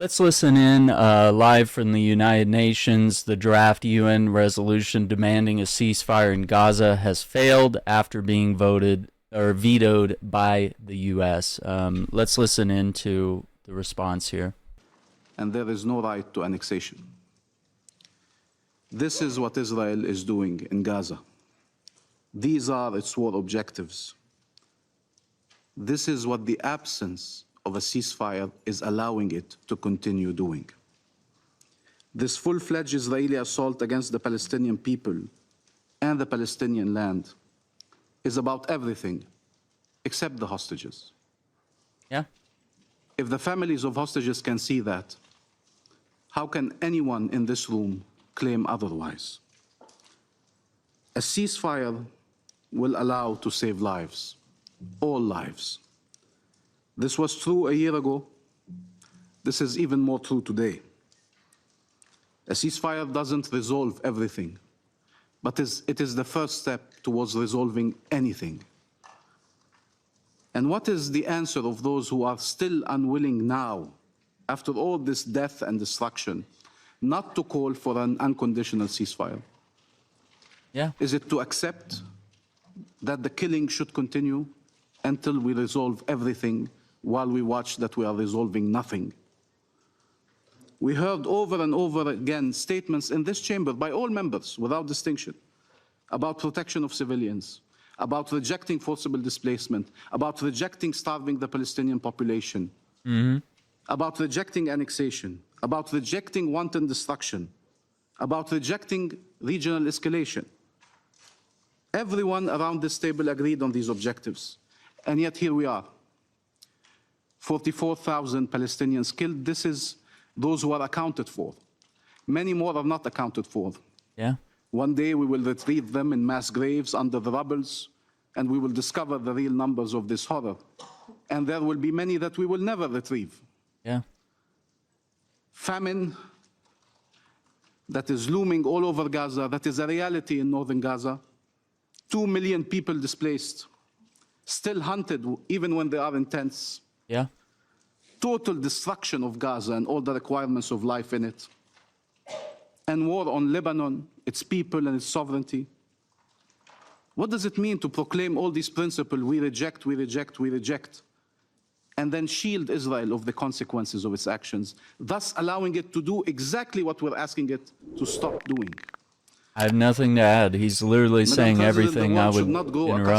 Let's listen in live from the United Nations. The draft UN resolution demanding a ceasefire in Gaza has failed after being voted or vetoed by the U.S. Let's listen in to the response here. And there is no right to annexation. This is what Israel is doing in Gaza. These are its war objectives. This is what the absence of a ceasefire is allowing it to continue doing. This full-fledged Israeli assault against the Palestinian people and the Palestinian land is about everything except the hostages. Yeah. If the families of hostages can see that, how can anyone in this room claim otherwise? A ceasefire will allow to save lives, all lives. This was true a year ago. This is even more true today. A ceasefire doesn't resolve everything, but it is the first step towards resolving anything. And what is the answer of those who are still unwilling now, after all this death and destruction, not to call for an unconditional ceasefire? Yeah. Is it to accept that the killing should continue until we resolve everything, while we watch that we are resolving nothing? We heard over and over again statements in this chamber by all members without distinction about protection of civilians, about rejecting forcible displacement, about rejecting starving the Palestinian population, about rejecting annexation, about rejecting wanton destruction, about rejecting regional escalation. Everyone around this table agreed on these objectives, and yet here we are. 44,000 Palestinians killed. This is those who are accounted for. Many more are not accounted for. Yeah. One day we will retrieve them in mass graves under the rubbles, and we will discover the real numbers of this horror. And there will be many that we will never retrieve. Yeah. Famine that is looming all over Gaza, that is a reality in northern Gaza. 2 million people displaced, still hunted even when they are in tents. Yeah. Total destruction of Gaza and all the requirements of life in it. And war on Lebanon, its people and its sovereignty. What does it mean to proclaim all these principles, we reject, we reject, we reject, and then shield Israel of the consequences of its actions, thus allowing it to do exactly what we're asking it to stop doing? I have nothing to add. He's literally Madam saying President, everything the I world would should not grow interrupt.